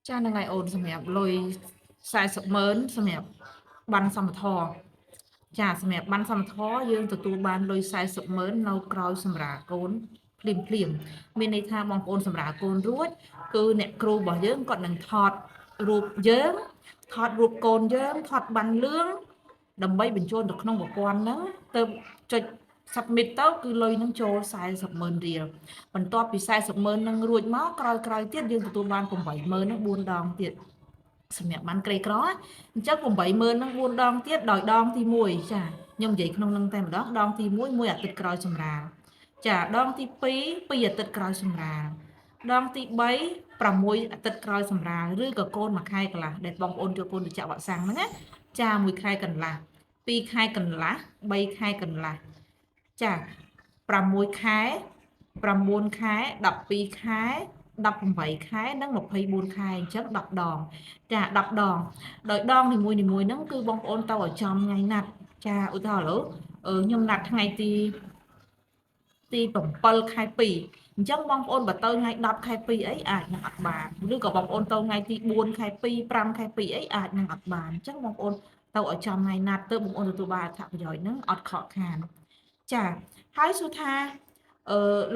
ចានឹងឯអូនសម្រាប់លុយ400000សម្រាប់បានសមធម៌ចាសម្រាប់បានសមធម៌យើងទទួលបានលុយ400000នៅក្រោយសម្រាប់កូនភ្លាមមានន័យថាបងប្អូនសម្រាប់កូនរួចគឺអ្នកគ្រូរបស់យើងគាត់នឹងថតរូបយើងថតរូបកូនយើងថតបានលឿងដើម្បីបញ្ចូលទៅក្នុងប្រព័ន្ធហ្នឹងទៅចុច submit ទៅគឺលុយនឹងចូល400,000រៀលបន្ទាប់ពី400,000នឹងរួចមកក្រោយទៀតយើងទទួលបាន80000នឹង4ដងទៀតសម្រាប់បានក្រីក្រអញ្ចឹង80000នឹង4ដងទៀតដោយដងទី1ចាខ្ញុំនិយាយក្នុងនឹងតែម្ដងដងទី1 1អាទិត្យក្រោយសម្រាលចាដងទី2 2អាទិត្យក្រោយសម្រាលដងទី3 6អាទិត្យក្រោយសម្រាលឬក៏កូន1ខែកន្លះដែលបងប្អូនចូលកូនទៅចាក់វ៉ាក់សាំងហ្នឹងណាចា1ខែកន្លះ2ខែកន្លះ3ខែកន្លះចា6ខែ9ខែ12ខែ18ខែនិង24ខែអញ្ចឹង10ដងចា10ដងដោយដងនីមួយហ្នឹងគឺបងប្អូនទៅឲ្យចំថ្ងៃណាត់ចាឧទាហរណ៍ឥឡូវខ្ញុំណាត់ថ្ងៃទី7ខែ2អញ្ចឹងបងប្អូនបើទៅថ្ងៃ10ខែ2អីអាចនឹងអត់បានឬក៏បងប្អូនទៅថ្ងៃទី4ខែ2 5ខែ2អីអាចនឹងអត់បានអញ្ចឹងបងប្អូនទៅឲ្យចំថ្ងៃណាត់ទៅបងប្អូនទទួលបានអត្ថប្រយោជន៍ហ្នឹងអត់ខកខានចាហើយសួរថា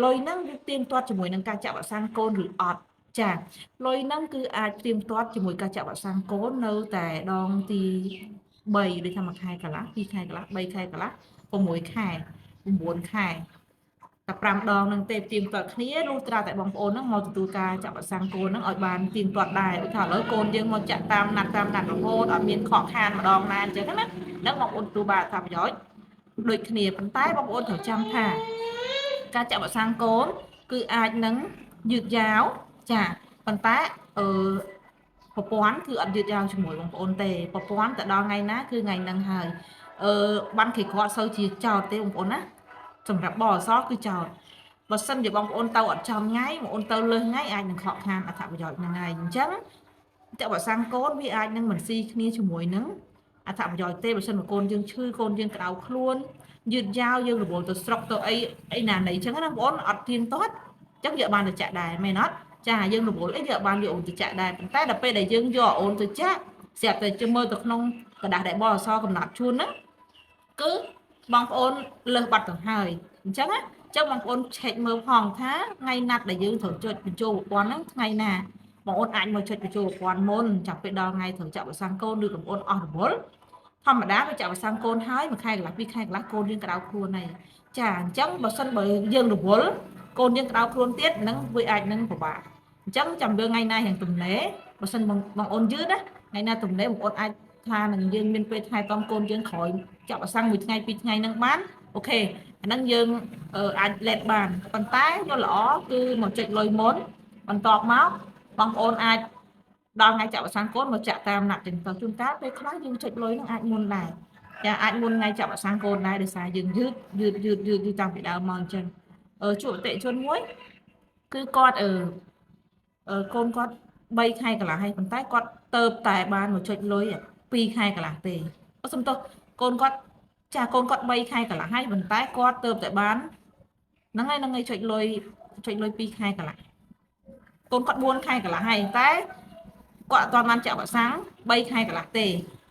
លុយហ្នឹងវាទៀងទាត់ជាមួយនឹងការចាក់វ៉ាក់សាំងកូនឬអត់ចាលុយហ្នឹងគឺអាចទៀងទាត់ជាមួយការចាក់វ៉ាក់សាំងកូននៅតែដងទី3ដូចថា1ខែកន្លះ2ខែកន្លះ3ខែកន្លះ6ខែ9ខែតែ5ដងហ្នឹងទេទៀងទាត់គ្នាលុះត្រាតែបងប្អូនហ្នឹងមកទទួលការចាក់វ៉ាក់សាំងកូនហ្នឹងឲ្យបានទៀងទាត់ដែរឧទាហរណ៍ឥឡូវកូនយើងមកចាក់តាមណាត់រហូតអត់មានខកខានម្ដងណាអញ្ចឹងណាហ្នឹងបងប្អូនទទួលបានអត្ថប្រយោជន៍ដូចគ្នាប៉ុន្តែបងប្អូនត្រូវចាំថាការចាក់វ៉ាក់សាំងកូនគឺអាចនឹងយឺតយ៉ាវចាប៉ុន្តែប្រព័ន្ធគឺអត់យឺតយ៉ាវជាមួយបងប្អូនទេប្រព័ន្ធទៅដល់ថ្ងៃណាគឺថ្ងៃហ្នឹងហើយបានគេគាត់សូវជាចោតទេបងប្អូនណាសម្រាប់បអសគឺចោតបើសិនជាបងប្អូនទៅអត់ចំថ្ងៃបងប្អូនទៅលើសថ្ងៃអាចនឹងខកខានអត្ថប្រយោជន៍ហ្នឹងហើយអញ្ចឹងចាក់វ៉ាក់សាំងកូនវាអាចនឹងមិនស៊ីគ្នាជាមួយនឹងអត្ថប្រយោជន៍ទេបើសិនមកកូនយើងឈឺកូនយើងក្តៅខ្លួនយឺតយ៉ាវយើងរវល់ទៅស្រុកទៅអីណាណីអញ្ចឹងណាបងប្អូនអត់ទៀងទាត់អញ្ចឹងយកបានទៅចាក់ដែរមែនអត់ចាយើងរវល់អីយកបានយកអូនទៅចាក់ដែរប៉ុន្តែដល់ពេលដែលយើងយកអូនទៅចាក់ស្រាប់តែជិះមើលទៅក្នុងกระดาษដែលបអសកំណត់ជូនហ្នឹងគឺបងប្អូនលើសបាត់ទៅហើយអញ្ចឹងណាចឹងបងប្អូនឆែកមើលផងថាថ្ងៃណាត់ដែលយើងត្រូវចុចបញ្ចូលប្រព័ន្ធហ្នឹងថ្ងៃណាបងប្អូនអាចមកចុចបញ្ចូលប្រព័ន្ធមុនចាប់ពេលដល់ថ្ងៃត្រូវចាក់វ៉ាក់សាំងកូនឬបងប្អូនអស់រវល់ធម្មតាទៅចាក់វ៉ាក់សាំងកូនហើយ1ខែកន្លះ2ខែកន្លះកូនយើងក្តៅខ្លួនហើយចាអញ្ចឹងបើសិនបើយើងរវល់កូនយើងក្តៅខ្លួនទៀតនឹងវាអាចនឹងពិបាកអញ្ចឹងចាំលើថ្ងៃណាយ៉ាងទំនេរបើសិនបងអូនយឺតណាថ្ងៃណាទំនេរបងអូនអាចថានឹងយើងមានពេលថែទាំកូនយើងក្រោយចាក់វ៉ាក់សាំង1ថ្ងៃ2ថ្ងៃនឹងបានអូខេអាហ្នឹងយើងអាចលេតបានប៉ុន្តែយកល្អគឺមកចុចលុយមុនបន្ទាប់មកបងប្អូនអាចដល់ថ្ងៃចាក់វ៉ាក់សាំងកូនមកចាក់តាមណាត់ចឹងទៅជួនកាលពេលខ្លះយើងចុចលុយហ្នឹងអាចមុនដែរចាអាចមុនថ្ងៃចាក់វ៉ាក់សាំងកូនដែរដោយសារយើងយឺតតាំងពីដើមមកអញ្ចឹងជួបអតិថិជនមួយគឺគាត់កូនគាត់3ខែកន្លះហើយប៉ុន្តែគាត់ទៅតែបានមកចុចលុយ2ខែកន្លះទេអត់សំទោសកូនគាត់ចាកូនគាត់3ខែកន្លះហើយប៉ុន្តែគាត់ទៅតែបានហ្នឹងហើយចុចលុយ2ខែកន្លះកូនគាត់4ខែកន្លះហើយតែគាត់អត់ទាន់បានចាក់វ៉ាក់សាំង3ខែកន្លះទេ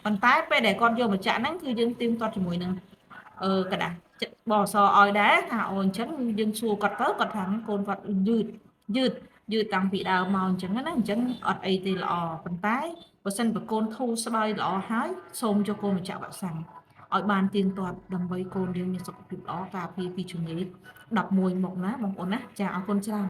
ប៉ុន្តែពេលដែលគាត់យកមកចាក់ហ្នឹងគឺយើងទៀងទាត់ជាមួយនឹងกระดาษបអសឲ្យដែរថាអូអញ្ចឹងយើងសួរគាត់ទៅគាត់ថាកូនគាត់យឺតតាំងពីដើមមកអញ្ចឹងណាអញ្ចឹងអត់អីទេល្អប៉ុន្តែបើសិនបើកូនធូរស្បើយល្អហើយសូមយកកូនមកចាក់វ៉ាក់សាំងឲ្យបានទៀងទាត់ដើម្បីកូនយើងមានសុខភាពល្អការពារពីជំងឺ11មកណាបងប្អូនណាចាអរគុណច្រើន